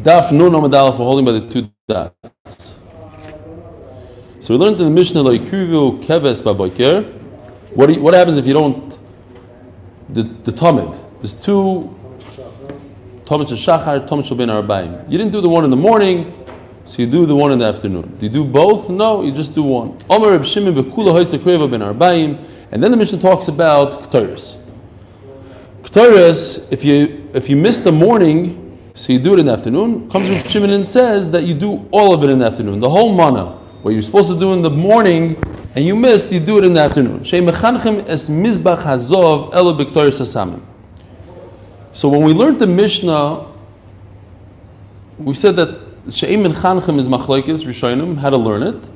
Daf Nun Amud Aleph, we're holding by the two dots. So we learned in the Mishnah like Krivu Keves Baboiker. What happens if you don't the Tamid? There's two Tamid Shachar, Tamid Shel Ben Arbaim. You didn't do the one in the morning, so you do the one in the afternoon. Do you do both? No, you just do one. Omer Reb Shimon v'Kula Hoytze Kreva Ben Arbaim, and then the Mishnah talks about Ketores. Ketores, if you miss the morning, so you do it in the afternoon. Comes Reb Shimon and says that you do all of it in the afternoon. The whole mana, what you're supposed to do in the morning and you missed, you do it in the afternoon. So when we learned the Mishnah, we said that She'em Mechanchem is Machlokes Rishonim, how to learn it.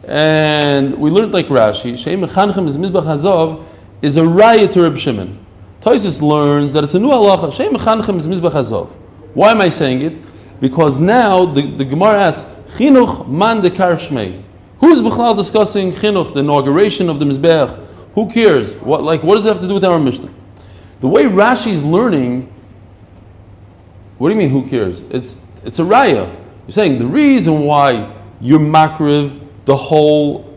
And we learned like Rashi, She'em Mechanchem is Mizbach Hazov is a raya to Reb Shimon. Tosfos learns that it's a new halacha. She'em Mechanchem is Mizbach Hazov. Why am I saying it? Because now the Gemara asks, Chinuch man dekar shmei. Who's Bichlal discussing Chinuch, the inauguration of the Mizbeach? Who cares? What does it have to do with our Mishnah? The way Rashi is learning, what do you mean who cares? It's a raya. You're saying the reason why you're makriv the whole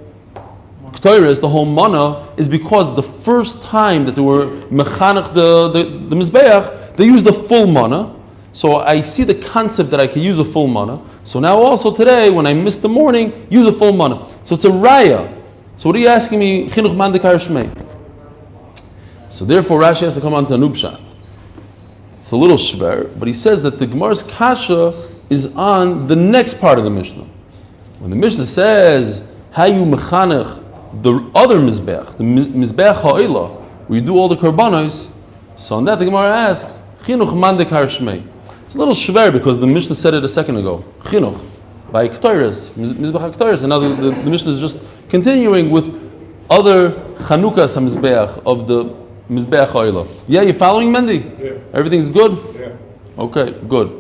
Ketores, the whole mana, is because the first time that they were mechanech the Mizbeach, they used the full mana. So I see the concept that I can use a full mana. So now also today, when I miss the morning, use a full mana. So it's a raya. So what are you asking me? Chinuch man dekar shmei. So therefore Rashi has to come on to Anubshat. It's a little shver, but he says that the Gemara's kasha is on the next part of the Mishnah. When the Mishnah says, how you mechanech the other Mizbeach, the Mizbeach ha'olah, where you do all the korbanos, so on that the Gemara asks, Chinuch man dekar shmei. It's a little shver because the Mishnah said it a second ago. Chinuch, by Ketores, Mizbeach HaKetores, and now the Mishnah is just continuing with other Chanukas HaMizbeach of the Mizbeach HaOlah. Yeah, you following, Mendy? Yeah. Everything's good? Yeah. Okay, good.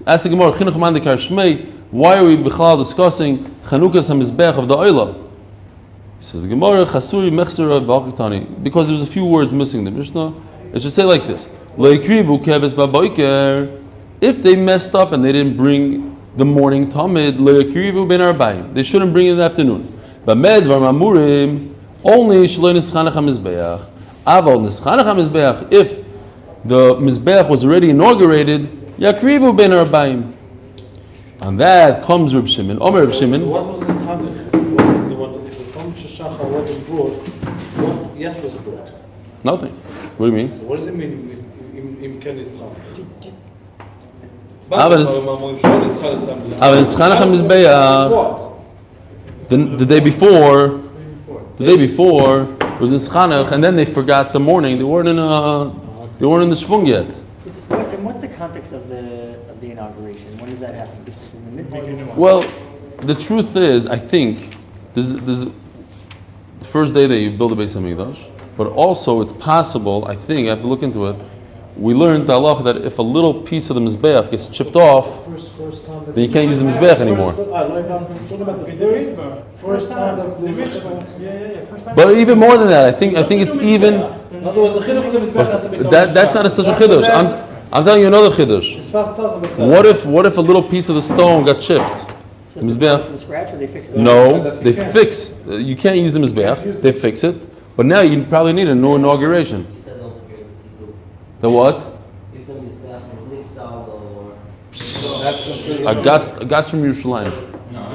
Ask the Gemara, Chinuch man dekar shmei, why are we b'chalal discussing Chanukas HaMizbeach of the Olah? He says the Gemara, Chasuri Mechsera B'Achiktani, because there's a few words missing in the Mishnah. It should say like this: Leikrivu keves baboiker. If they messed up and they didn't bring the morning tamid, leikrivu ben arbaim. They shouldn't bring it in the afternoon. Bamed varmamurim only shloi nischanach hamizbeach. Aval nischanach hamizbeach. If the mizbeach was already inaugurated, yakrivu ben arbaim. On that comes Reb Shimon. Omer Reb Shimon. So what was the chanukah? Was the one if the Talmud Shachar wasn't brought? What yes was brought? Nothing. What do you mean? So what does it mean with im Ken Islam? The day before was Nischanach, and then they forgot the morning. They weren't in the Shvung yet. And what's the context of the inauguration? When does that happen? This is in the mid. Well, the truth is, I think this is the first day that you build a Beis Hamikdash. But also, it's possible, I think, I have to look into it, we learned the halacha that if a little piece of the Mizbeach gets chipped off, then you can't use the Mizbeach anymore. But even more than that, I think it's even... That's not such a chiddush. I'm telling you another chiddush. What if a little piece of the stone got chipped? The Mizbeach? From scratch, or they fix it? No, they fix. You can't use the Mizbeach. They fix it. But now you probably need a new inauguration. The what? If the Mizbeach is nifsal or... A gas from Yerushalayim. So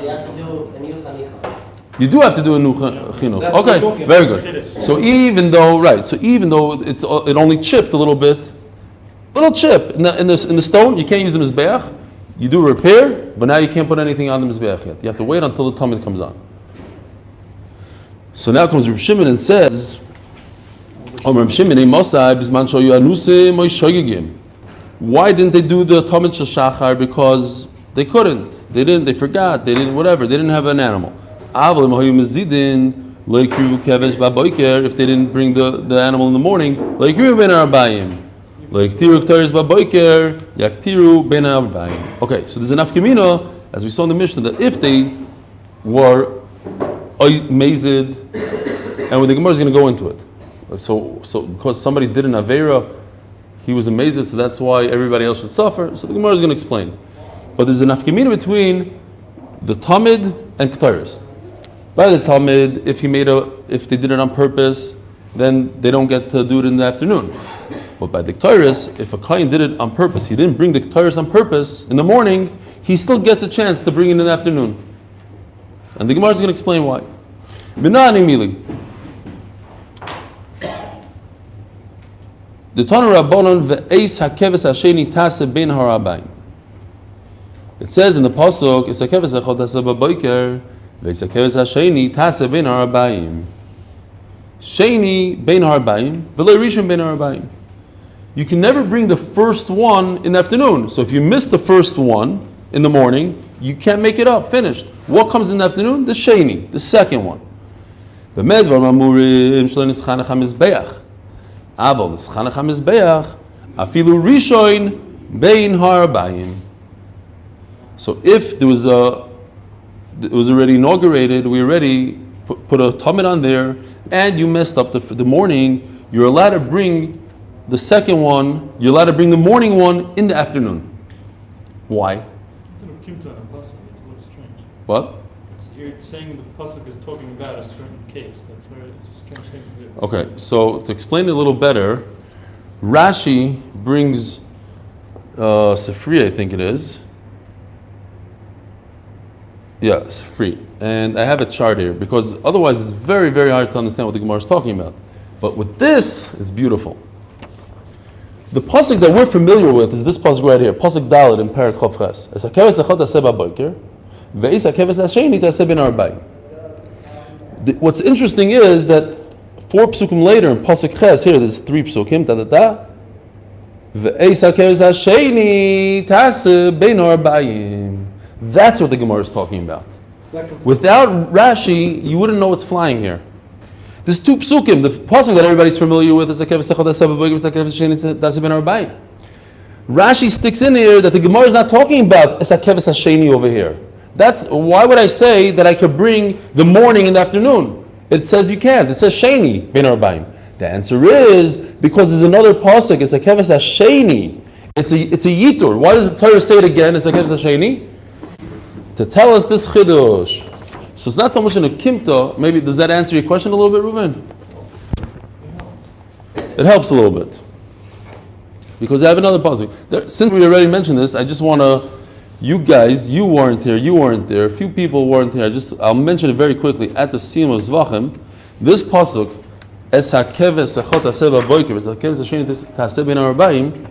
you have to do a new chanicha. You do have to do a new chinuch. Okay, very good. So even though it only chipped a little bit, little chip in the stone, you can't use the Mizbeach. You do repair, but now you can't put anything on the Mizbeach yet. You have to wait until the Talmud comes on. So now comes Reb Shimon and says, why didn't they do the Talmud Shel Shachar? Because they couldn't. They forgot. They didn't have an animal. If they didn't bring the animal in the morning, okay, so there's enough Gemina, as we saw in the Mishnah, that if they were mazed, and when the Gemara is going to go into it. So because somebody did an Aveira, he was amazed, so that's why everybody else should suffer. So the Gemara is going to explain. But there's an nafkamina between the Talmud and Ketores. By the Talmud, if they did it on purpose, then they don't get to do it in the afternoon. But by the Ketores, if a Kohen did it on purpose, he didn't bring the Ketores on purpose in the morning, he still gets a chance to bring it in the afternoon. And the Gemara is going to explain why. Minani Mili. The Tana Rabbanon ve'eis hakeves hasheni tase ben harabayim. It says in the pasuk, "Es hakeves echad tase b'boiker, ve'es hakeves hasheni tase ben harabayim." Sheni ben harabayim, v'lo rishon ben harabayim. You can never bring the first one in the afternoon. So if you miss the first one in the morning, you can't make it up. Finished. What comes in the afternoon? The sheni, the second one. The medvar mamurim shlo nischanach hamizbeach. Aval nischanach hamizbeach afilu rishon bein harabayim. So if it was already inaugurated, we already put a tamid on there, and you messed up the morning, you're allowed to bring the second one. You're allowed to bring the morning one in the afternoon. Why? What? You're saying the pasuk is talking about a certain case. That's where it's a strange thing to do. Okay, so to explain it a little better, Rashi brings Sifri, I think it is. Yeah, Sifri. And I have a chart here because otherwise it's very, very hard to understand what the Gemara is talking about. But with this, it's beautiful. The pasuk that we're familiar with is this pasuk right here, pasuk Dalet in Perek Chav Ches. Es hakeves echad taseh b'boker, ve'is hakeves hasheni taseh ben arba'im. What's interesting is that 4 psukim later in pasuk Ches, here there's 3 psukim, ve'is hakeves hasheni taseh ben arba'im. That's what the Gemara is talking about. Without Rashi, you wouldn't know what's flying here. There's 2 psukim. The pasuk that everybody's familiar with is Rashi sticks in here that the Gemara is not talking about Esakeves Hasheni over here. That's why would I say that I could bring the morning and the afternoon? It says you can't. It says Sheni ben Arbaim. The answer is because there's another pasuk. Esakeves Hasheni. It's a yitur. Why does the Torah say it again? Esakeves Hasheni to tell us this chidush. So it's not so much in a kimta. Maybe does that answer your question a little bit, Reuven? It helps a little bit because I have another pasuk. Since we already mentioned this, I just want to. You guys, you weren't here. A few people weren't here. I'll mention it very quickly. At the Siyum of Zvachim, this pasuk, Es hakeves echot taseh b'boker, Es hakeves hasheni taseh ben arbaim.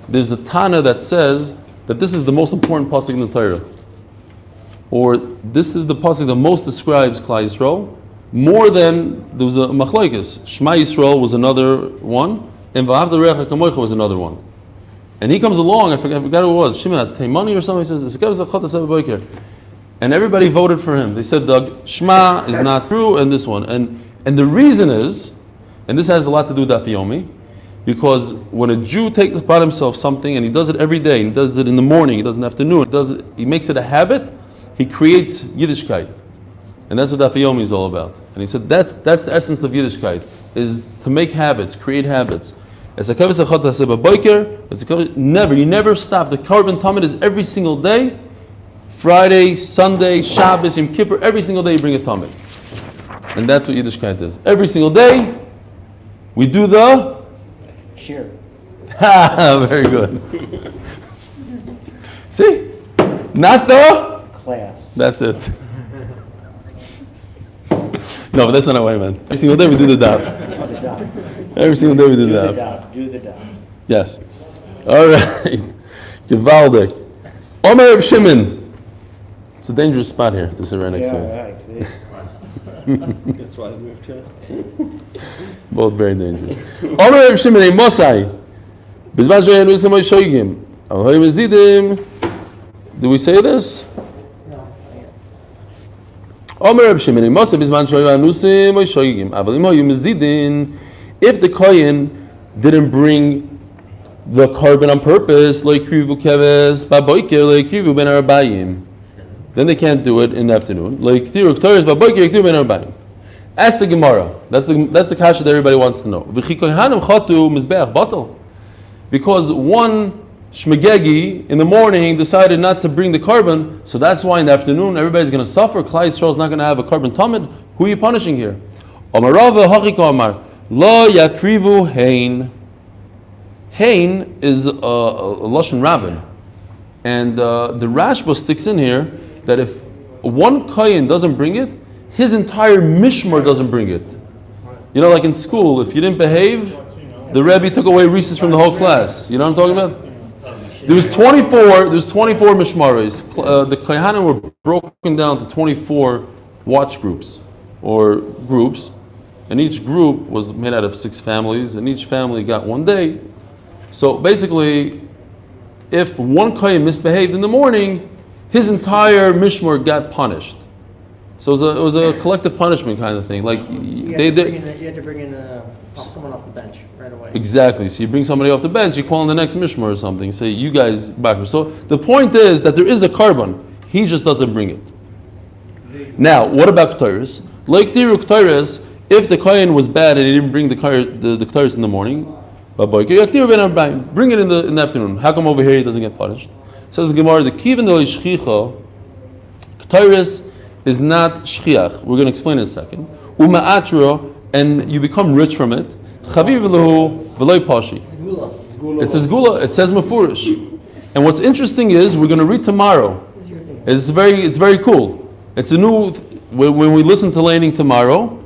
There's a Tana that says that this is the most important pasuk in the Torah. Or this is the pasuk that most describes Klal Yisrael, more than there was a machlokes. Shema Yisrael was another one, and V'ahavta Re'echa Kamocha was another one. And he comes along, I forgot who it was, Shimon Taimani or something. He says, and everybody voted for him. They said the Shema is not true, and this one. And the reason is, and this has a lot to do with Daf Yomi, because when a Jew takes upon himself something and he does it every day, he does it in the morning, he does it in the afternoon, he makes it a habit. He creates Yiddishkeit, and that's what Daf Yomi is all about. And he said that's the essence of Yiddishkeit, is to make habits, create habits. Never, you never stop. The Korban Tamid is every single day, Friday, Sunday, Shabbos, Yom Kippur. Every single day you bring a Tamid, and that's what Yiddishkeit is. Every single day we do the Shir. Very good. See, not the class. That's it. No, but that's not what I meant. Every single day we do the daf. Oh, the daf. Every single day we do the daf. Do the daf. Yes. All right. Gewaldig. Omer Reb Shimon. It's a dangerous spot here to sit right next to you. Right. That's why I moved here. Both very dangerous. Omer Reb Shimon, a Mosai. Bizman shoyenu semoi shoygim. Ahoy mezidim. Did we say this? Omer Reb Shimon, if the Kohen didn't bring the korban on purpose, then they can't do it in the afternoon. Ask the Gemara. That's the kasha that everybody wants to know. Because one Shmegegi in the morning decided not to bring the carbon, so that's why in the afternoon everybody's going to suffer. Klal Yisrael is not going to have a carbon tamid. Who are you punishing here? Amar Rava Hachika Amar Lo Yakrivu Hein. Hein is a lashon rabbin, and the Rashba sticks in here that if one kohen doesn't bring it, his entire mishmar doesn't bring it. You know, like in school, if you didn't behave, the Rebbe took away recess from the whole class. You know what I'm talking about? There was 24 mishmaros. The kohanim were broken down to 24 watch groups, or groups, and each group was made out of 6 families, and each family got 1 day. So basically, if one kohen misbehaved in the morning, his entire mishmar got punished. So it was a collective punishment kind of thing. Like You had to bring in someone off the bench right away. Exactly. So you bring somebody off the bench, you call in the next mishmar or something. You say, you guys backwards. So the point is that there is a carbon. He just doesn't bring it. Now, what about Ketores? Like Tiru Ketores, if the kohen was bad and he didn't bring the Ketores in the morning, bring it in the afternoon. How come over here he doesn't get punished? Says the Gemara, the Kivin del Shchicha, Ketores is not shchiach. We're going to explain in a second. Uma'atra, and you become rich from it. Chaviv lehu v'loy pashi. It's a zgula. It says mafurish. And what's interesting is we're going to read tomorrow. It's very cool. It's a new. When we listen to laning tomorrow,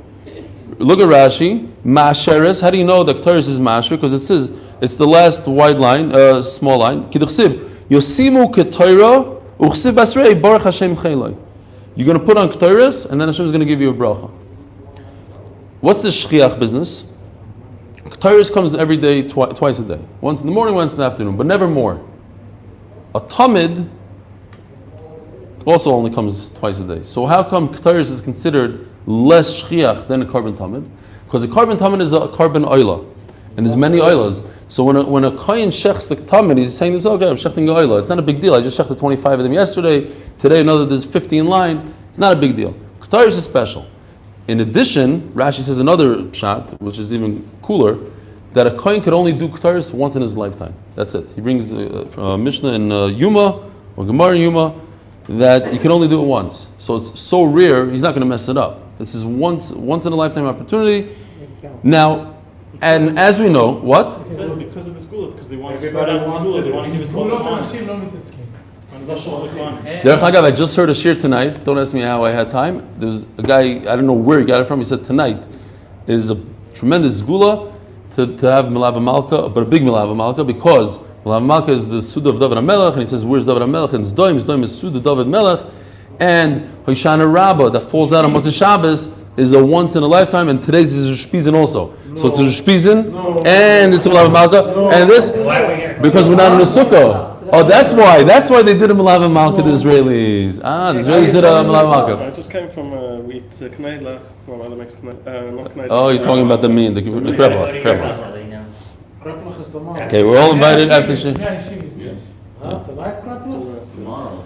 look at Rashi. Ma'asheres. How do you know that Ketores is ma'asher? Because it says it's the last wide line, small line. Kidchsiv yosimu ketayra uchsiv basrei baruch Hashem chayloi. You're going to put on Ketores, and then Hashem is going to give you a bracha. What's the shchiach business? Ketores comes every day, twice a day. Once in the morning, once in the afternoon, but never more. A tamid also only comes twice a day. So how come Ketores is considered less shchiach than a carbon tamid? Because a carbon tamid is a carbon oila, and there's many oilas. So when a kohen shechs the tamid, he's saying to himself, okay, I'm shechting the oila. It's not a big deal. I just shechted 25 of them yesterday. Today, I know that there's 50 in line. It's not a big deal. Ketores is special. In addition, Rashi says another shot, which is even cooler, that a kohen could only do Ketores once in his lifetime. That's it. He brings from a Mishnah in Yuma, or Gemara in Yuma, that you can only do it once. So it's so rare, he's not going to mess it up. This is once in a lifetime opportunity. Now, and as we know, what? It says because of the school, because they want to spread out the school, they want to give us all the Derech Agav, I just heard a shir tonight. Don't ask me how I had time. There's a guy, I don't know where he got it from. He said tonight is a tremendous gula to have Milava Malka, but a big Milava Malka, because Milava Malka is the Suda of David HaMelech, and he says, where's David HaMelech? And Zdoim is Suda David Melech, and Hoshana Rabbah that falls out on Motzei Shabbos is a once in a lifetime, and today's is Rosh Pizin also. No. So it's a Rosh Pizin, and it's a Milava Malka, and this, because we're not in a Sukkah. Oh, that's why they did a Milava Malka, the Israelis. The Israelis did a Milava Malka. I just came from with Kneidlach, from Alex Kneidlach. Oh, you're talking about the Kreplach. Kreplach is tomorrow. Okay, we're all invited after Shir. Tonight Kreplach? Tomorrow.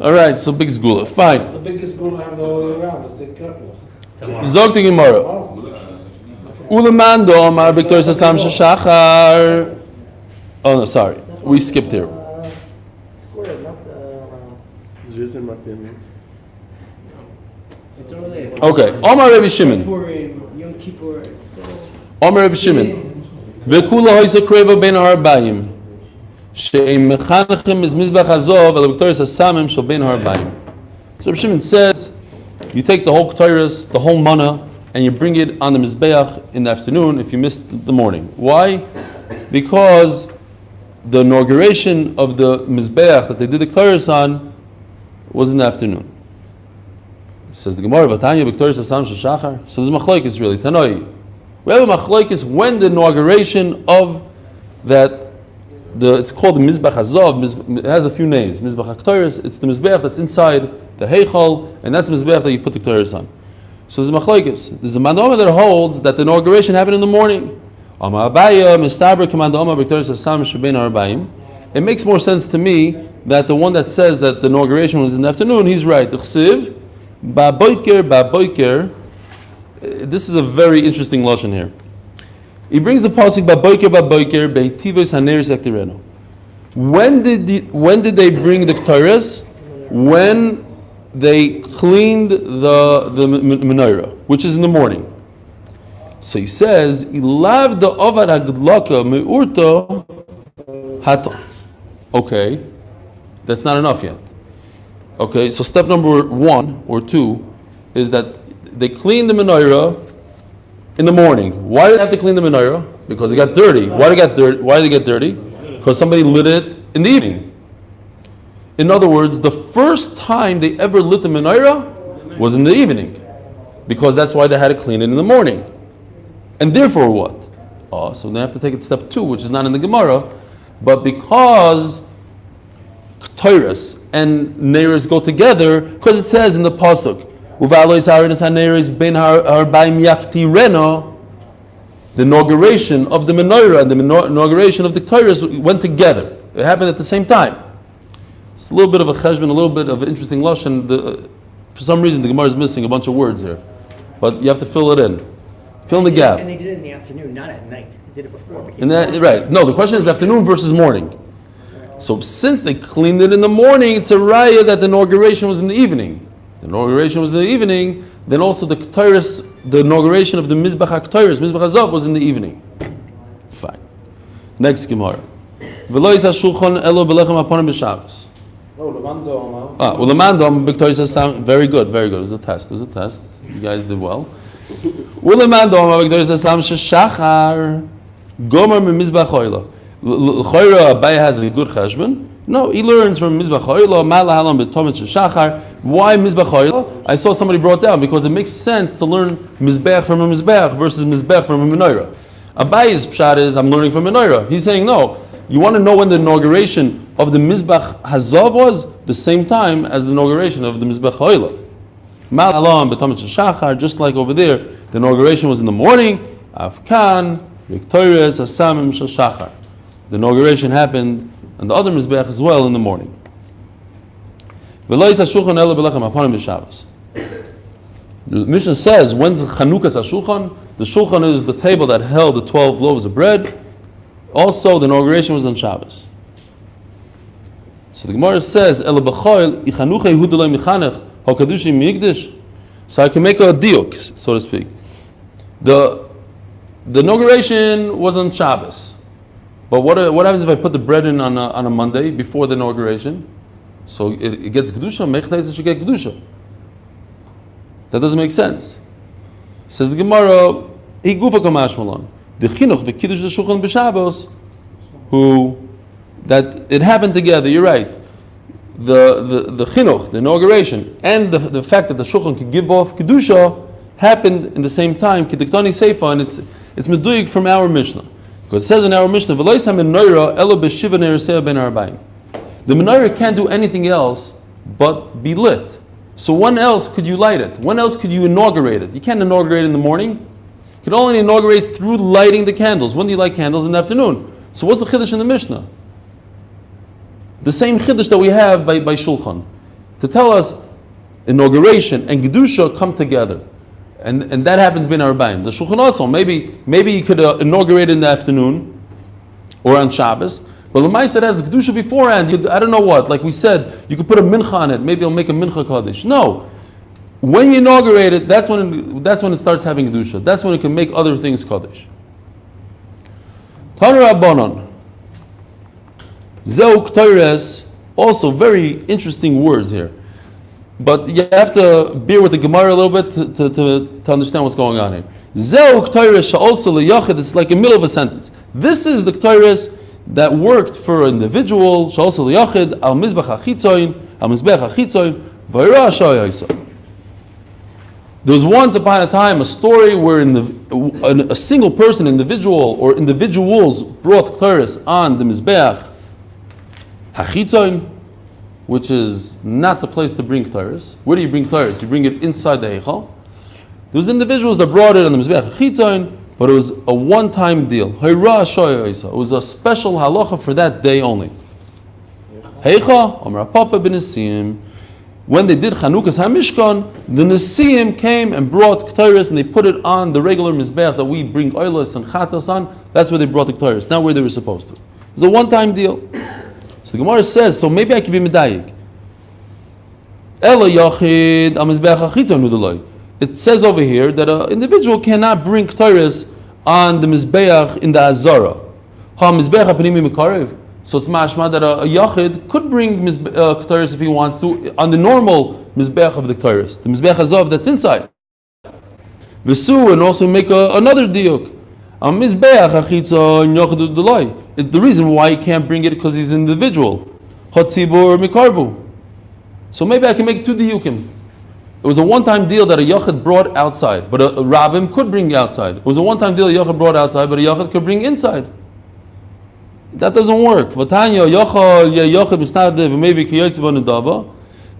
All right, so big Zgula. Fine. The biggest goal I have the whole year round is the Kreplach. Zog the Gemara. Ulamando Amar Victor Sasam Shachar. Oh no, sorry. We skipped here. Square, not round. It's over there. Okay. Omar Rabbi Shimon. Yom Kippur. Omar Rabbi Shimon. V'kula hoysa kreva ben harbayim. She'im mechanachim is mizbach hazov el Ketores hasamim shel ben harbayim. So Rabbi Shimon says, you take the whole Ketores, the whole mana, and you bring it on the mizbeach in the afternoon if you missed the morning. Why? Because the inauguration of the mizbeach that they did the Ketores on was in the afternoon. Says the Gemara, Vatanya Ketores hasam shachar. So there's machlokes really. Tanoi. We have a machlokes when the inauguration of that. It's called the Mizbach Hazov. It has a few names. Mizbach HaKetores. It's the Mizbech that's inside the Heichal, and that's the Mizbech that you put the Ketores on. So there's a machlokes. There's a mandoma that holds that the inauguration happened in the morning. It makes more sense to me that the one that says that the inauguration was in the afternoon, he's right. This is a very interesting lashon here. He brings the pasuk Baboiker Beitivos Haneris Ektereno. When did they bring the Ketores? When they cleaned the menorah, which is in the morning. So he says, "Ilav the ovad hagdlaka meurto hata." Okay, that's not enough yet. Okay, so step number 1 or 2 is that they cleaned the menorah in the morning. Why did they have to clean the menorah? Because it got dirty. Why did it get dirty? Why did it get dirty? Because somebody lit it in the evening. In other words, the first time they ever lit the menorah was in the evening, because that's why they had to clean it in the morning. And therefore what? So they have to take it step 2, which is not in the Gemara, but because Ketores and Neiros go together, because it says in the pasuk, the inauguration of the menorah and the inauguration of the Ketores went together. It happened at the same time. It's a little bit of a cheshbon, a little bit of an interesting lashon. For some reason, the Gemara is missing a bunch of words here, but you have to fill it in. Fill in the gap. And they did it in the afternoon, not at night. They did it before. Right. No, the question is afternoon versus morning. So since they cleaned it in the morning, it's a raya that the inauguration was in the evening. The inauguration was in the evening. Then also the Ketores, the inauguration of the Mizbach HaKetores, Mizbach HaZav, was in the evening. Fine. Next Gemara. V'lo yisa shulchan elo belechem haponim b'Shabbos. Ulamando Victoria says very good. It was a test. You guys did well. Ulamando Victoria says shachar gomer mimizbach oila. L'choira Abaye has a good cheshbon. No, he learns from mizbach oila. Malahalam b'tomit shachar. Why mizbach oila? I saw somebody brought down because it makes sense to learn mizbech from a mizbech versus mizbech from a menorah. Abaye's pshat is I'm learning from a menorah. He's saying no. You want to know when the inauguration of the Mizbach Hazav was? The same time as the inauguration of the Mizbach Ha'ila. Ma'alam b'tamit shachar, just like over there, the inauguration was in the morning. Afkan, Victorious, Asamim shachar. The inauguration happened on the other Mizbach as well in the morning. The Mishnah says, when's Chanukah Shulchan? The Shulchan is the table that held the 12 loaves of bread. Also, the inauguration was on Shabbos. So the Gemara says, so I can make a diuk, so to speak. The inauguration was on Shabbos. But what happens if I put the bread in on a Monday before the inauguration? So it gets Kedusha, Mechtais it should get Kedusha. That doesn't make sense. Says the Gemara, the chinuch, the kiddush, the shulchan b'Shabbos, that it happened together. You're right. The chinuch, the inauguration, and the fact that the shulchan could give off kedusha happened in the same time. Kediktani seifa, and it's meduyik from our Mishnah, because it says in our Mishnah, "V'lo yisa menorah elo b'shiva ne'ersei ben arbaim." The menorah can't do anything else but be lit. So when else could you light it? When else could you inaugurate it? You can't inaugurate it in the morning. You can only inaugurate through lighting the candles. When do you light candles? In the afternoon. So what's the chiddush in the Mishnah? The same chiddush that we have by Shulchan. To tell us inauguration and Gedusha come together. And that happens in Arbaim. The Shulchan also, maybe you could inaugurate in the afternoon or on Shabbos. But Lamaisa has Gedusha beforehand. I don't know what. Like we said, you could put a mincha on it. Maybe I'll make a mincha kaddish. No. When you inaugurate it, that's when it starts having Kedusha. That's when it can make other things Kaddish. Tanu Rabbanon. Zeu Ketores, also very interesting words here. But you have to bear with the Gemara a little bit to understand what's going on here. Zeu Ketores also leyachid, it's like in the middle of a sentence. This is the Ketores that worked for an individual, also leyachid, al mizbech hachitzoin, v'ira shayayisa. There was once upon a time a story where a single person, individual, or individuals brought Ketores on the Mizbeach Hachitzoin, which is not the place to bring Ketores. Where do you bring Ketores? You bring it inside the Heichal. There was individuals that brought it on the Mizbeach Hachitzoin, but it was a one-time deal. It was a special halacha for that day only. Heicha, Amar Papa ben Nisim. When they did Chanukas HaMishkan, the Nesiim came and brought Ketores and they put it on the regular Mizbeach that we bring oilos and chatas on. That's where they brought the Ketores, not where they were supposed to. It's a one-time deal. So the Gemara says, so maybe I could be medayik. Ela yachid al mizbeach hachitzon udaloi. It says over here that an individual cannot bring k'tayres on the mizbeach in the azara. Ha mizbeach hapanimi mekarev. So it's mashma that a yachid could bring k'tayres if he wants to on the normal mizbeach of the k'tayres, the mizbeach hazav that's inside. V'su, and also make another diuk. A mizbeach hachitzon yachid udaloi. The reason why he can't bring it because he's an individual. Hatzibur mikarvu. So maybe I can make 2 diyukim. It was a one-time deal that a yachid brought outside, but a rabbim could bring outside. It was a one-time deal a yachid brought outside, but a yachid could bring inside. That doesn't work. V'tanya yachal yachid misnadev v'mayvi kiyotzi b'nedava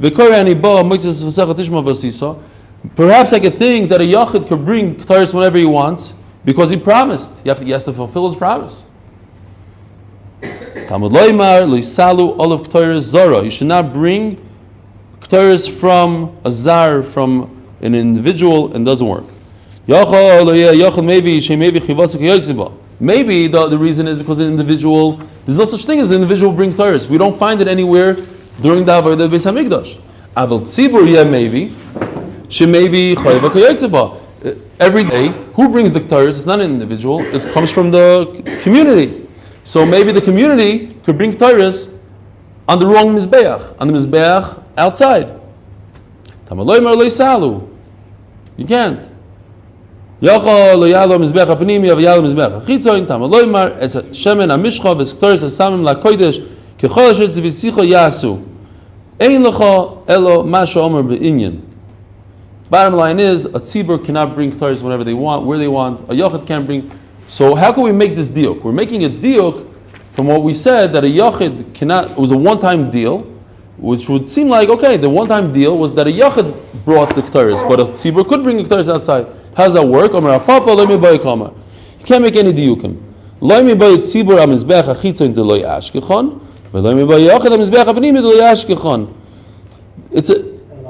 v'korei ba mitzvah v'sechat tishma v'sisa. Perhaps I could think that a yachid could bring k'taris whenever he wants because he promised. He has to fulfill his promise. Talmud loymar loisalu olav k'taris zara. You should not bring k'taris from a zar, from an individual, and doesn't work. Maybe the reason is because an individual, there's no such thing as an individual bring k'taris. We don't find it anywhere during the Avodah Beis Hamikdash. Aval tzibur maybe, maybe chayva k'yotzeba. Every day, who brings the k'taris? It's not an individual. It comes from the community. So maybe the community could bring k'taris on the wrong mizbeach, on the mizbeach outside. You can't. Bottom line is, a tzibur cannot bring k'taris whenever they want, where they want. A yachid can't bring. So how can we make this diuk? We're making a diuk from what we said that a yachid cannot. It was a one-time deal, which would seem like okay. The one-time deal was that a yachid brought the k'taris, but a tzibur could bring the k'taris outside. How does that work? You can't make any diukim.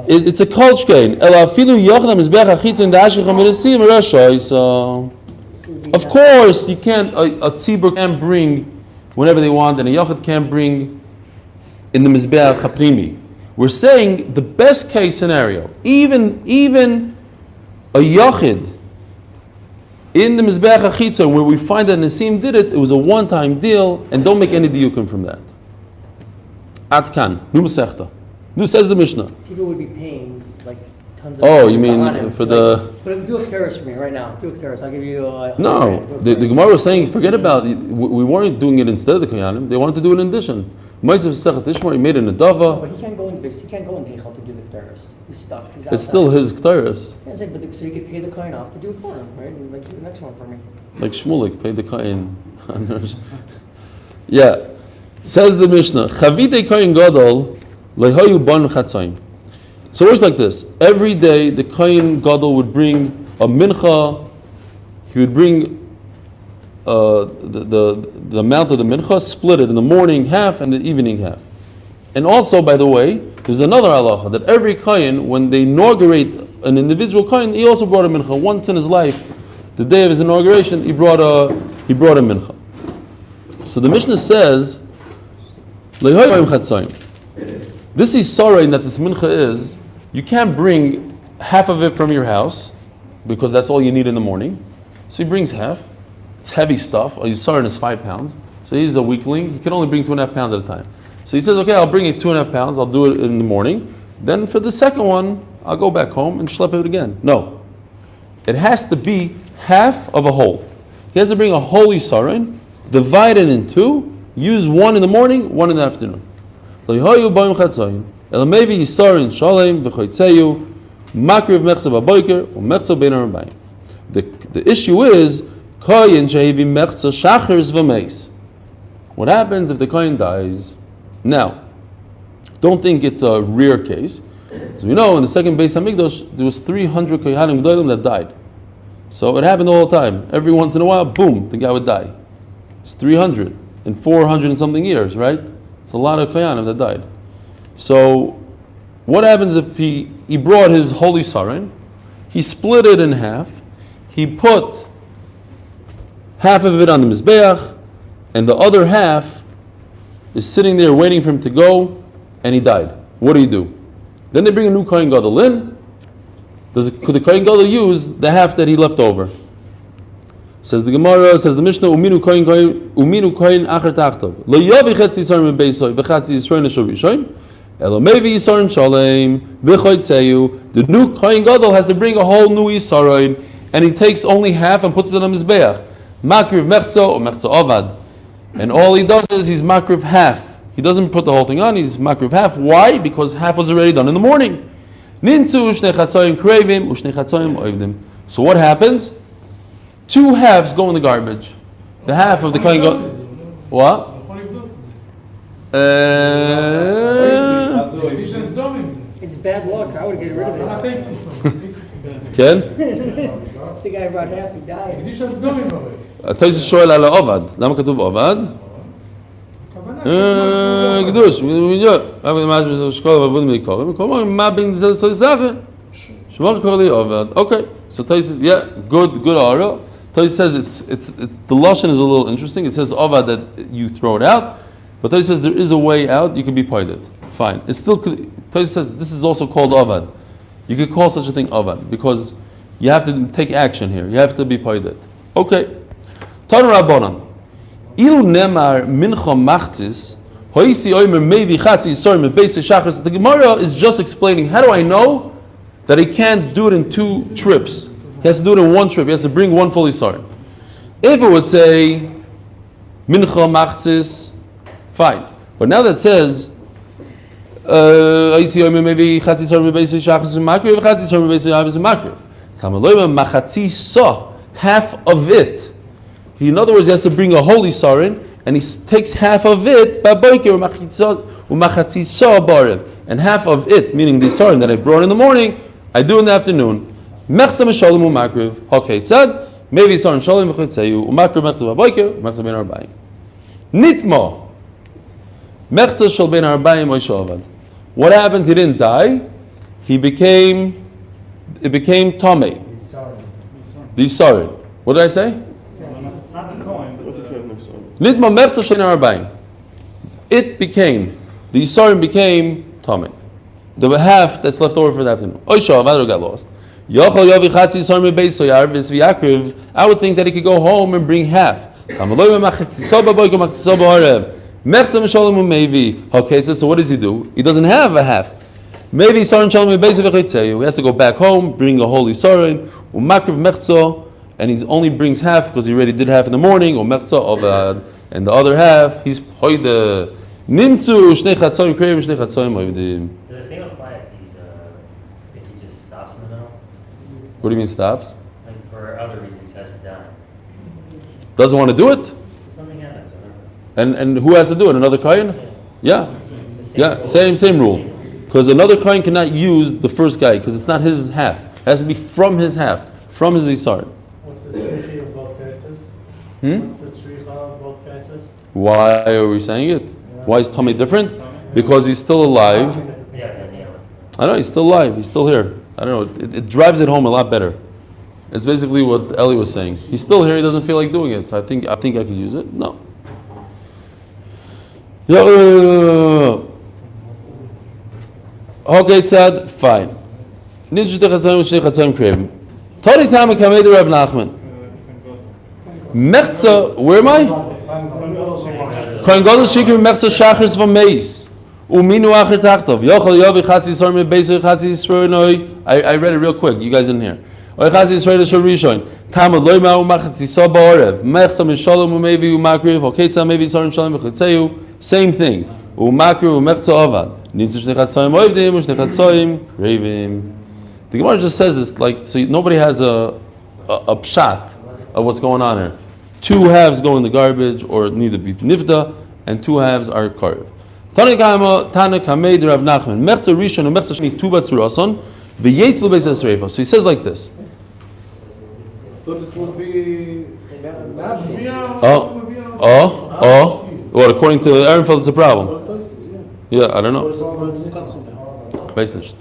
It's a kolshkein. Of course, you can't. A tzibur can bring whenever they want, and a yachid can't bring in the mizbeach haprimi. We're saying the best case scenario, even a yachid in the mizbeach hachitzon, where we find that Nasim did it, it was a one-time deal, and don't make any diyukim from that. Atkan, nu masechta. Nu says the Mishnah. People would be paying like tons of. Oh, you mean for the? But do a k'taris for me right now. Do a k'taris. I'll give you. No, the Gemara was saying, forget about it. We weren't doing it instead of the koyanim. They wanted to do it in addition. Ma'asav sechat ishmar, he made an adava. But he can't go in this. He can't go in Heichal to do the k'taris. He's stuck. He's outside. It's still his k'taris. Yeah, it's like, so you could pay the kohen off to do it for him, right? And like do the next one for me. Like Shmulik paid the kohen. Yeah, says the Mishnah. Chavitei kohen gadol lehayu ban chatzayim. So it works like this. Every day the kohen gadol would bring a mincha. He would bring the amount of the mincha, split it in the morning half and the evening half. And also, by the way, there's another halacha that every kohen, when they inaugurate an individual kohen, he also brought a mincha. Once in his life, the day of his inauguration, he brought a mincha. So the Mishnah says, this is sorry that this mincha is. You can't bring half of it from your house because that's all you need in the morning. So he brings half. It's heavy stuff. His sarin is 5 pounds. So he's a weakling. He can only bring 2.5 pounds at a time. So he says, okay, I'll bring it 2.5 pounds. I'll do it in the morning. Then for the second one, I'll go back home and schlep it again. No. It has to be half of a whole. He has to bring a whole sarin, divide it in two, use one in the morning, one in the afternoon. The issue is what happens if the kohen dies? Now, don't think it's a rare case. So we know in the second Beis Hamikdash there was 300 kohanim gedolim that died. So it happened all the time. Every once in a while, boom, the guy would die. It's 300 in 400 and something years, right? It's a lot of kohanim that died. So what happens if he brought his holy sarin, he split it in half, he put half of it on the mizbeach, and the other half is sitting there waiting for him to go, and he died. What do? Then they bring a new Kohen Gadol in. Could the Kohen Gadol use the half that he left over? Says the Gemara, says the Mishnah, Uminu Kohen Acher Tachtov. Lo Yavi Chetzi Yisrael Mebeisoi, V'Chatzi Yisrael Neshav Rishon. Elo Mevi Yisrael Shalem, V'Choytzeyu. The new Kohen Gadol has to bring a whole new Yisrael, and he takes only half and puts it on his Mizbeach. Makriv Mechzo or Mechzo Ovad. And all he does is he's Makriv half. He doesn't put the whole thing on, he's Makriv half. Why? Because half was already done in the morning. Nintu Shnei Chatzoyim Krevim, U'Shnei Chatzoyim Oivdim. So what happens? 2 halves go in the garbage. The half of the Kohen Gadol. What? It's bad luck. I would get rid of it. Ken? The guy brought half, he died. Tosis שואל על העובד. למה כתוב עובד? קדוש. מה בין זה לסויסאווה? שמור קורא לי עובד. Okay. So Tosis, yeah, good aura. Tosis says it's the lashon is a little interesting. It says ovad that you throw it out, but Tosis says there is a way out. You can be poided. Fine. It's still Tosis says this is also called ovad. You could call such a thing ovad because you have to take action here. You have to be poided. Okay. Tanu Rabbanan. Ilu nemar mincha machtzis hoisi oimer mevi chatzi yisor mebeis shachris. The Gemara is just explaining how do I know that he can't do it in 2 trips. He has to do it in 1 trip. He has to bring 1 full Yisar. If it would say mincha machtzis, fine. But now that says hoisi oimer mevi chatzi yisor mebeis shachris makriv chatzi yisor mebeis shachris makriv. Tamaloyma machatzi sa, half of it. In other words, he has to bring a holy sarin, and he takes half of it, and half of it, meaning the sarin that I brought in the morning, I do in the afternoon. Mechza meshalem umakriv, haketzad, maybe sarin shalem v'chitzeyu, umakriv mechza v'boiker, mechza ben arbaim. Nitmo, mechza shal ben arbaim oishavad. What happens? He didn't die. It became tamei. The sarin. What did I say? Nitma mechza shein arbaim. It became, the Yisrael became Tomei. The half that's left over for the afternoon. Oisha, Avadro got lost. Yochel Yovi Chatzi Yisrael mebeis Yarvis v'Yakriv. I would think that he could go home and bring half. Tamaloy machitziso b'boiker machitziso b'arev. Mechza m'sholem u'mevi. Okay, so what does he do? He doesn't have a half. Maybe Yisrael sholem mebeis v'chitzeyu. He has to go back home, bring a whole Yisrael. U'makriv mechzo. And he only brings half because he already did half in the morning, or mechza of and the other half he's hoide nimtzu shnei chatzoyim kreim shnei chatzoyim oivdim. Does the same apply if he just stops in the middle? What do you mean stops? Like for other reasons besides for dying. Doesn't want to do it? Something happens. And who has to do it? Another kohen? Yeah, same rule. Because another kohen cannot use the first guy because it's not his half. It has to be from his half, from his isar. What's the tzricha of both cases? What's the tzricha of both cases? Why are we saying it? Why is Tommy different? Because he's still alive. I know, he's still alive. He's still here. I don't know. It drives it home a lot better. It's basically what Eli was saying. He's still here. He doesn't feel like doing it. So I think I could use it. No. Okay, tzad. Fine. Tani Tama Kamedu Rav Nachman. Mechza, where am I? Kohen Gadol Shikrim Mechza Shachris from Meis. Uminu Acher Tachtov. Yochel Yovi Chatzi Yisrael Mebeis Chatzi Yisrael Noi. I read it real quick. You guys didn't hear. Oy Chatzi Yisrael Shor Rishon. Tamad Loi Ma'u Machatzi So Ba'orev. Mechza Mishalom Umevi Umakriv. Oketza Mevi Yisrael Shalom V'chitzeyu. Same thing. Umakriv Umechza Ovad. Nitzu Shnei Chatzoyim Oivdim U'Shnei Chatzoyim Krevim. The Gemara just says this like so nobody has a pshat of what's going on here. 2 halves go in the garbage or need to be nifda, and 2 halves are karev. Tana kamei Rav Nachman mechza rishon and mechza sheni tu batzurason v'yetzu beis esreifa. So he says like this. Well, according to Ehrenfeld, it's a problem. Yeah, I don't know. Weiß nicht.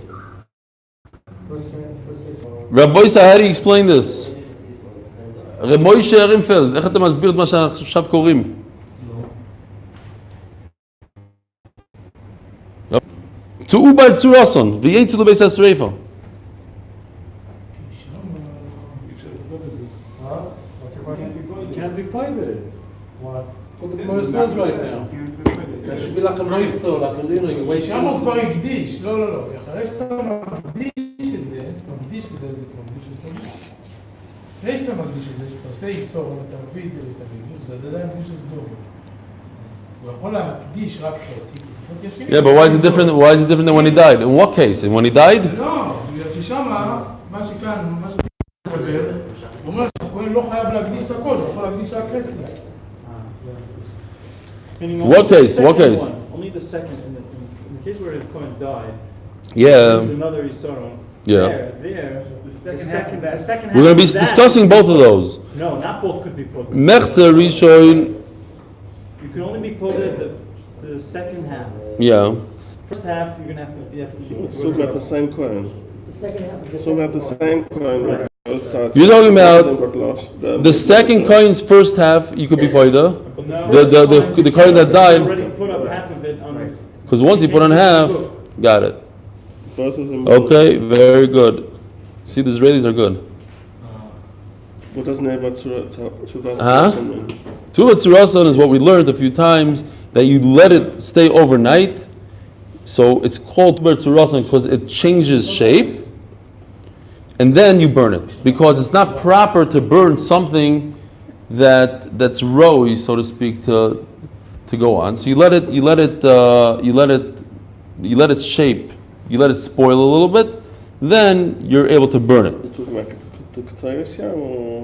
Rabbi Isa, how do you explain this? רב מוישה ארנפלד, איך אתה מסביר את מה שעכשיו קוראים? to ubar tzurason v'yetzu lebeis hasreifa. Can't be pointed. What? What the Gemara says right now. That should be like a moiso, like a little, you wait. שם הוא כבר הקדיש, לא, אחרי שאתה מקדיש את זה, זה כבר מקדיש לסביב. אחרי שאתה מקדיש את זה, שאתה עושה איסור, ואתה מביא את זה לסביב, זה עדיין מקדיש לסדור. הוא יכול להקדיש רק חצי. Yeah, but why is it different? Why is it different than when he died? In what case? And when he died? לא, בגלל ששמה, מה שכאן, מה שאתה מדבר, הוא אומר שהכהן לא חייב להקדיש את הכל, הוא יכול להקדיש רק חצי. What case? What case? Only the second. In the case where the Kohen died, Yeah. there's another Yisoro. Yeah. There, the second half We're going to be of that discussing both of those. No, not both could be put. Mechzer Rishon. You can only be put the second half. Yeah. First half, you're gonna have to. It's talking about the same coin. The second half of the It's talking about the same coin. Both sides. You're talking about Got lost. the second coin's first half. You could be poida. But now, The coin that died. already put up half of it on it. Because once you put on half, got it. Both of them. Okay, very good. See, the Israelis are good. What doesn't have about Huh? Tuvat Tzurasan is what we learned a few times, that you let it stay overnight. So it's called Tuvat Tzurasan because it changes shape. And then you burn it. Because it's not proper to burn something that's rawy, so to speak, to go on. So you let it shape, you let it spoil a little bit, then you're able to burn it.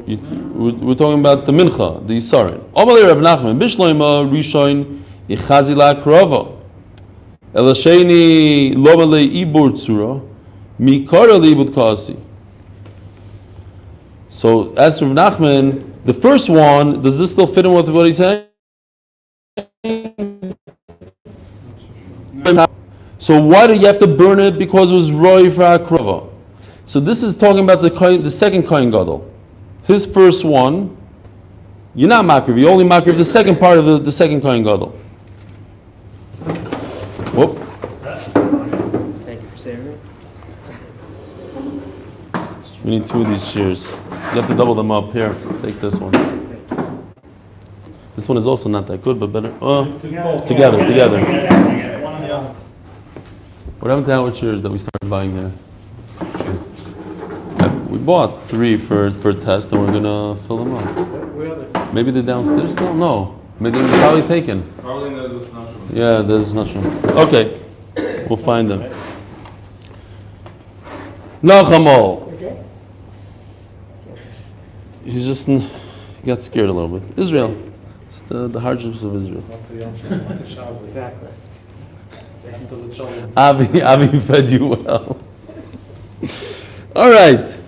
We're talking about the mincha, the yisarin. Amalei Rav Nachman, Bishloima Rishon Yichazi La Krova, Elasheni Lomalei Ibur Tzura, Mikara Libud Kasi. So as for Rav Nachman, the first one, does this still fit in with what he's saying? So why do you have to burn it? Because it was roy for akrova. So this is talking about the second kohen gadol. His first one, you're not makriv. You only makriv the second part of the second kohen gadol. Whoop. Thank you for saying it. We need two of these shears. You have to double them up. Here, take this one. This one is also not that good, but better. Together. What happened to our shears that we started buying there? We bought 3 for a test, and we're gonna fill them up. Where are they? Maybe they're downstairs still. No, maybe they're probably taken. Probably there's not sure. Yeah, there's not sure. Okay, we'll find them. Nachamol. Okay. He got scared a little bit. Israel. It's the hardships of Israel. What's a Yom What's a Shabbos? Exactly. To the children. Avi fed you well. All right.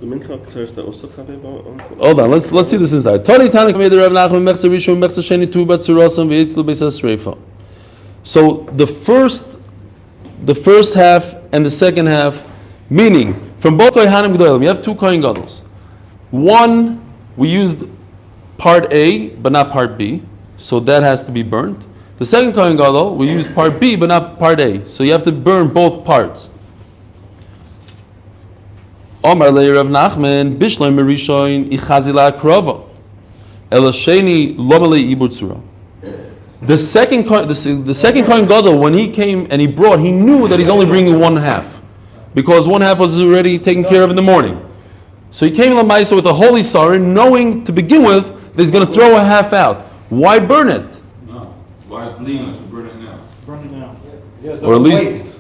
The mincha Thursday also Hold on. Let's see this inside. Tani Tani made the Rav Nachman Mechzer Rishon Mechzer Sheni Tu Bat Tzurasan V'Yitzlu Beis HaSreifa. So the first half and the second half, meaning from both Kohanim Gedolim, you have 2 Kohen Gadol. One, we used part A but not part B, so that has to be burnt. The second Kohen Gadol, we use part B but not part A, so you have to burn both parts. Omar le Rav Nachman Bishloim Rishon Ichazi La Krova Elasheni Lomale Ibur Tzura. The second Kohen Gadol, when he came and he knew that he's only bringing 1/2, because 1/2 was already taken care of in the morning. So he came to Lamaisa with a holy sarin, knowing to begin with that he's going to throw a half out. Why burn it? No. Why leave it? Burn it now. Burn it now. Or at least. That's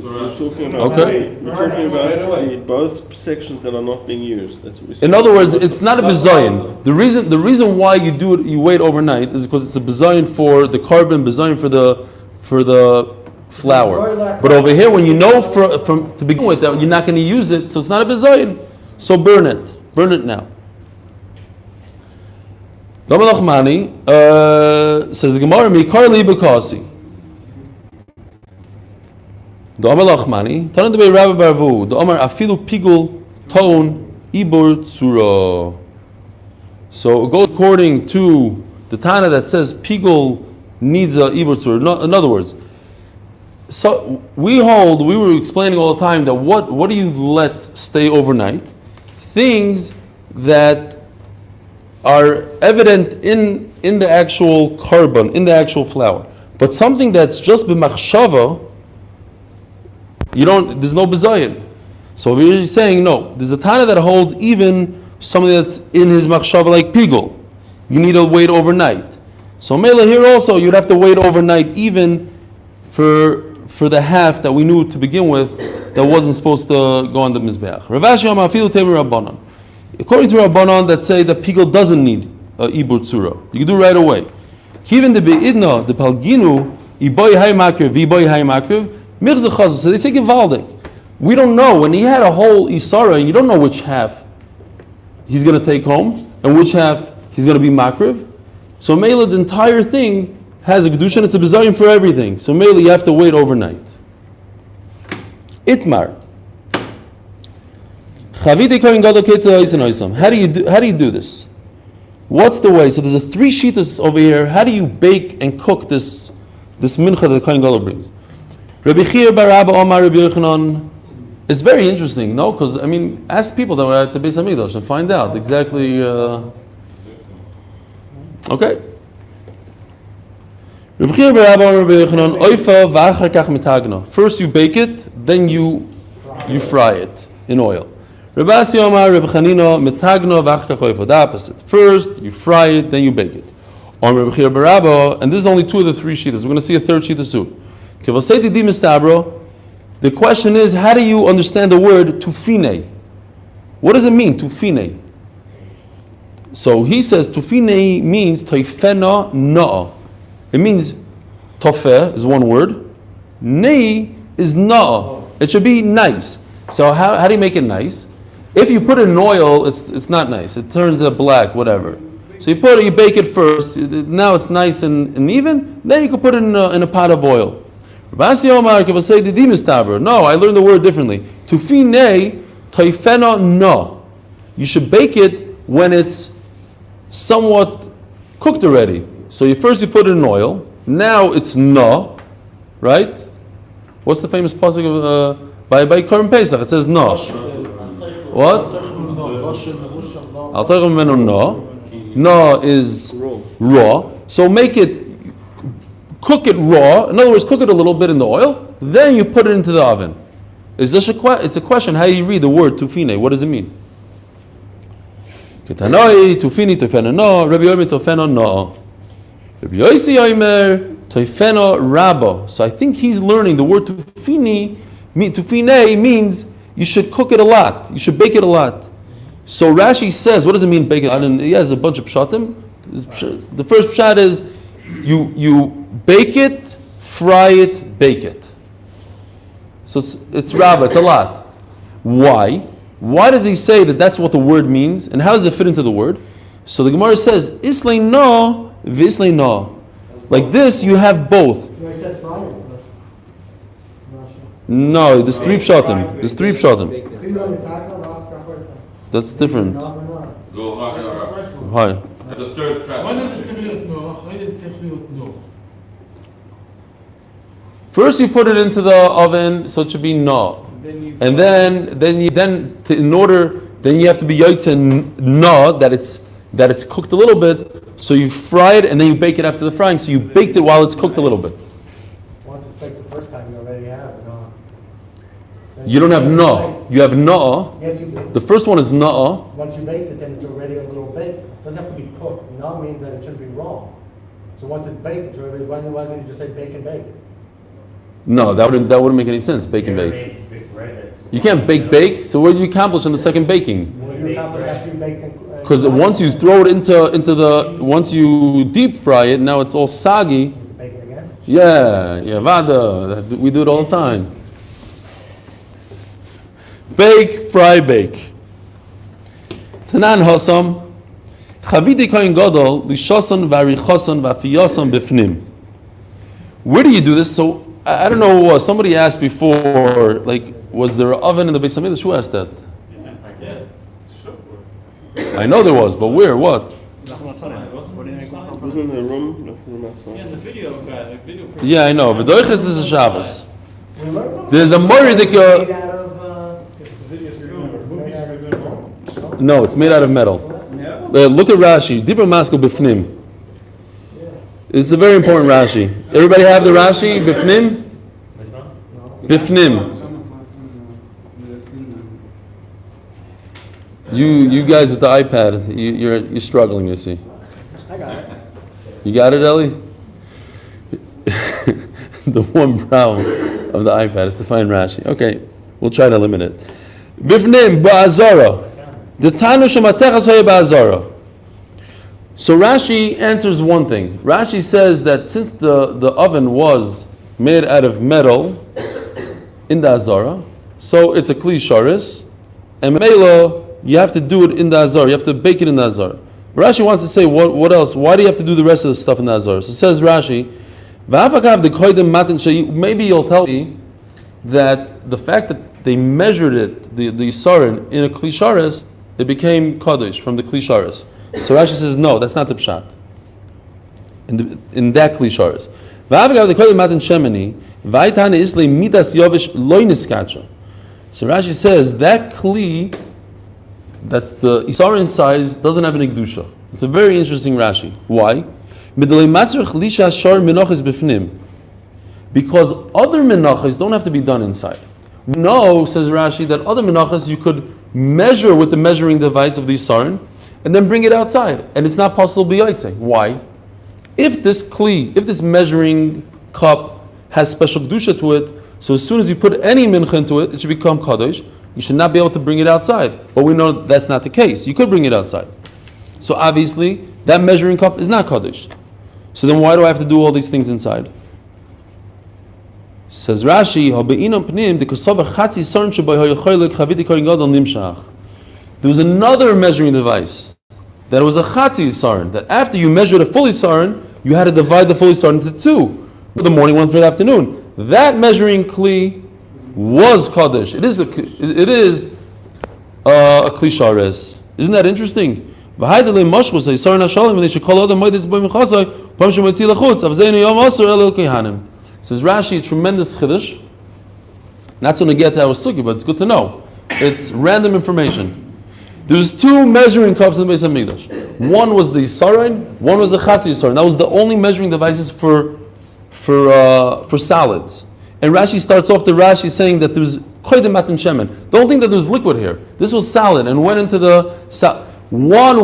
what We're I talking about, Okay. we're talking about both sections that are not being used. That's what we're In other words, it's not a bezayin. The reason why you do it, you wait overnight, is because it's a bezayin for the carbon, bezayin for the flour. But over here, when you know from to begin with that you're not going to use it, so it's not a bezayin. So burn it now. Damalachmani says the Gemara, Mikar li bekasi. The Amar Lachmani, Tanan debei Rabbi Barvu, the Amar afilu pigul ton ibur tzura. So it goes according to the Tana that says pigul needs a ibur tzura. No, in other words, so we were explaining all the time that what do you let stay overnight? Things that are evident in the actual carbon, in the actual flour. But something that's just b'machshava, there's no bezayin. So we're saying, no, there's a Tana that holds even something that's in his machshava like pigul. You need to wait overnight. So Mela here also, you'd have to wait overnight even for the half that we knew to begin with that wasn't supposed to go on the Mizbeach. Rav Ashi Amar Afilu Temer Rabbanan. According to Rabbanan that say that pigul doesn't need ibur tzura. You can do it right away. Even the beidna, the palginu, iboy hay makriv, iboy hay makriv, mirza chazal. So they say givaldik. We don't know, when he had a whole isara, and you don't know which half he's going to take home and which half he's going to be makriv. So Mela, the entire thing has a kedusha and it's a bezayin for everything. So Mela, you have to wait overnight. Itmar. How do you do this? What's the way? So there's 3 shitas over here. How do you bake and cook this mincha that Kohen Gadol brings? Rabbi Chir bar Abba Omar Rabbi Yochanan. It's very interesting, no? Because ask people that were at the Beis Hamikdash and find out exactly. Okay. Rabbi Chir bar Abba Omar Rabbi Yochanan Oifa v'achar kach mitagna. First you bake it, then you fry it in oil. Rabbi Asi Omar Rabbi Chanina mitagna v'achar kach oifa. The opposite. First you fry it, then you bake it. On Rabbi Chir bar Abba, and this is only 2 of the 3 shitas. We're going to see a 3rd shita soon. The question is, how do you understand the word tufine? What does it mean, tufine? So he says tufine means toifena na'a. It means tofeh is one word. Nei is na'a. It should be nice. So how do you make it nice? If you put it in oil, it's not nice. It turns black, whatever. So you bake it first. Now it's nice and even. Then you can put it in a pot of oil. No, I learned the word differently. Tufine toifena no. You should bake it when it's somewhat cooked already. So you put it in oil. Now it's no, right? What's the famous pasuk of by Korban Pesach? It says no. What? Al toichem menu no. No is raw. So cook it raw. In other words, cook it a little bit in the oil. Then you put it into the oven. Is this it's a question? How do you read the word tufine? What does it mean? Ketanoi tufini tufena no. Rabbi Yomi tufena no. Rabbi Yosi Yomer tufena rabba. So I think he's learning the word tufine means you should cook it a lot. You should bake it a lot. So Rashi says, what does it mean bake it? He has a bunch of pshatim. The first pshat is you bake it, fry it, bake it. So it's rabba, it's a lot. Why? Why does he say that that's what the word means? And how does it fit into the word? So the Gemara says, Islay no, vislay no. Like this, you have both. No, there's 3 pshatim. There's 3 pshatim. That's different. Hi. That's the 3rd track. First you put it into the oven, so it should be no. And then you have to be yotzen no, that it's cooked a little bit, so you fry it and then you bake it after the frying, so you baked it while it's cooked a little bit. Once it's baked the first time, you already have no. You don't have no. You have no. Yes, you do. The first one is no. Once you baked it, then it's already a little baked. It doesn't have to be cooked. No means that it shouldn't be raw. So once it's baked, it's already. Why don't you just say bake and bake? No, that wouldn't make any sense. Bake and bake. You can't bake. So what do you accomplish in the second baking? Because once you throw it into once you deep fry it, now it's all soggy. Bake it again? Yeah, vada. We do it all the time. Bake, fry, bake. Tanan Hosam. Chavidi Kohen Gadol lishosan v'arichosan v'afiyosan b'fnim. Where do you do this? So I don't know. Somebody asked before, like, was there an oven in the Beis Hamikdash? Who asked that? I know there was, but where? What? It was in the room outside. Yeah, in the video, Yeah, I know. V'doiches is a Shabbos. We learned There's a Mori that made you're... out of, No, it's made out of metal. Look at Rashi. Dibra Maskal Bifnim. It's a very important Rashi. Everybody have the Rashi? Bifnim? Bifnim. You guys with the iPad, you're struggling, you see. I got it. You got it, Ellie? The one problem of the iPad is to find Rashi. Okay, we'll try to limit it. Bifnim ba'azara. The tanu shematecha soya ba'azara. So Rashi answers one thing. Rashi says that since the oven was made out of metal in the azara, so it's a kli sharis, and mela you have to do it in the azara. You have to bake it in the azara. Rashi wants to say what else? Why do you have to do the rest of the stuff in the azara? So it says Rashi, maybe you'll tell me that the fact that they measured it, the isarin, in a kli sharis, it became kaddish from the kli sharis. So Rashi says, no, that's not the pshat. In that kli sharis. So Rashi says that kli, that's the isarin size, doesn't have an ikdusha. It's a very interesting Rashi. Why? Because other menachos don't have to be done inside. We know, says Rashi, that other menachos you could measure with the measuring device of the isarin and then bring it outside, and it's not possible b'yotzei. Why? If this kli, if this measuring cup has special kedusha to it, so as soon as you put any mincha into it, it should become kadosh. You should not be able to bring it outside. But we know that's not the case. You could bring it outside. So obviously, that measuring cup is not kadosh. So then why do I have to do all these things inside? Says Rashi, there was another measuring device that was a chatzi sarin, that after you measured a fully sarin, you had to divide the fully sarin into two, for the morning, one for the afternoon. That measuring kli was kaddish. It is a kli shares. Isn't that interesting? Says Rashi, a tremendous chiddush. Not going to get to our sugi, but it's good to know. It's random information. There's two measuring cups in the Beis Hamikdash. One was the sarin, one was a chatzi sarin. That was the only measuring devices for salads. And Rashi starts off the Rashi saying that there was koydem matan shemen. Don't think that there was liquid here. This was salad and went into the one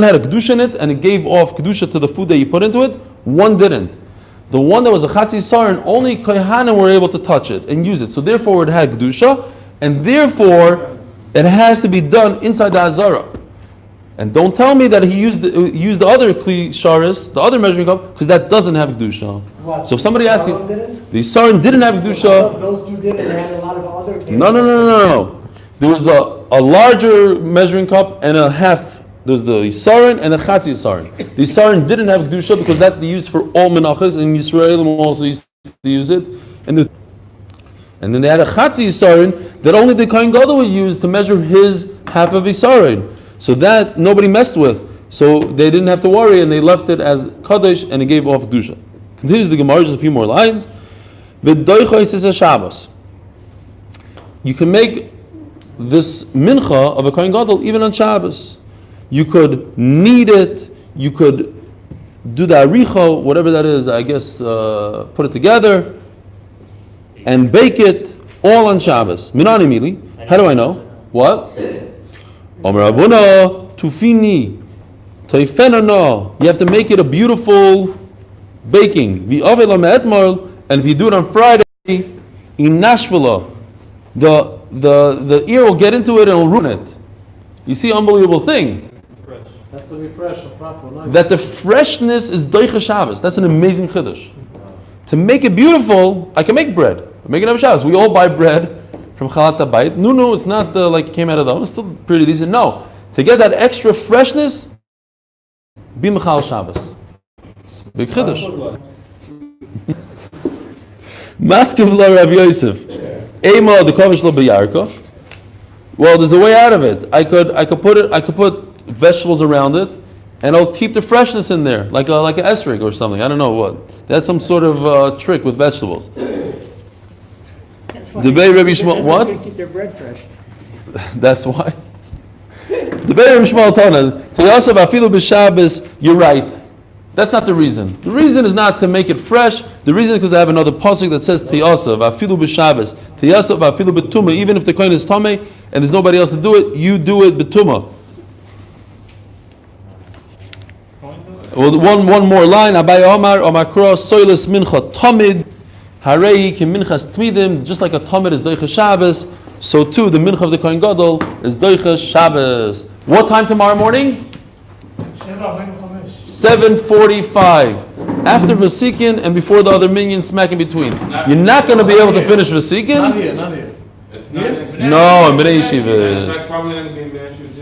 had a kedusha in it and it gave off kedusha to the food that you put into it. One didn't. The one that was a chatzi sarin, only kohanim were able to touch it and use it. So therefore it had kedusha, and therefore it has to be done inside the azara. And don't tell me that he used the other kli sharis, the other measuring cup, because that doesn't have kedusha. So if somebody asks you, the sarin didn't have kedusha. Those two didn't, and had a lot of other. No. There was a larger measuring cup and a half. There's the sarin and the chatzi sarin. The sarin didn't have kedusha because that they used for all menachos, and Yisraelim also used to use it. And then they had a chatzi sarin that only the kohen gadol would use to measure his half of his sarin. So that nobody messed with. So they didn't have to worry, and they left it as kaddish, and it gave off kedusha. Continues the Gemara, just a few more lines. V'doichos is a Shabbos. You can make this mincha of a kohen gadol even on Shabbos. You could knead it. You could do the aricho, whatever that is. I guess put it together and bake it all on Shabbos. Minani mili. How do I know? What? Omer Avuna tufini toifenano. You have to make it a beautiful baking. And if you do it on Friday, in Nashville, the ear will get into it and will ruin it. You see, unbelievable thing. Has to be fresh or proper. Nice. That the freshness is doicha Shabbos. That's an amazing chiddush. To make it beautiful, I can make bread. I make it on Shabbos. We all buy bread from Chalat Habayit. No, it's not like it came out of the oven. It's still pretty decent. No, to get that extra freshness, be Mechal Shabbos. It's a big chiddush. Maskiv la Rav Yosef. Ema the kovish lo b'yarka. Well, there's a way out of it. I could put vegetables around it, and it'll keep the freshness in there, like a esrog or something. I don't know what. That's some sort of trick with vegetables. That's why Debate Rabbi Shmuel. What? They keep their bread fresh. That's why. The Be'er Mishmal Tana, Tiyasa Afilu B'Shabbos, you're right. That's not the reason. The reason is not to make it fresh. The reason is because I have another pasuk that says Tiyasa Afilu B'Shabbos, Tiyasa Afilu B'Tuma. Even if the kohen is Tameh and there's nobody else to do it, you do it B'Tuma. Well, one more line. Abai Omar Cross Soilis Mincha Tamid Harei Kim Minchas Tmidim. Just like a Tamid is Doicha Shabbos, so too the Mincha of the Kohen Gadol is Doicha Shabbos. What time tomorrow morning? 7:45. After Vasikin and before the other minion smack in between. You're not going to be able to finish Not Vasikin? here, not here. It's not. Yeah? No, in Bnei It's Yeshiva. probably not going to be in Menachos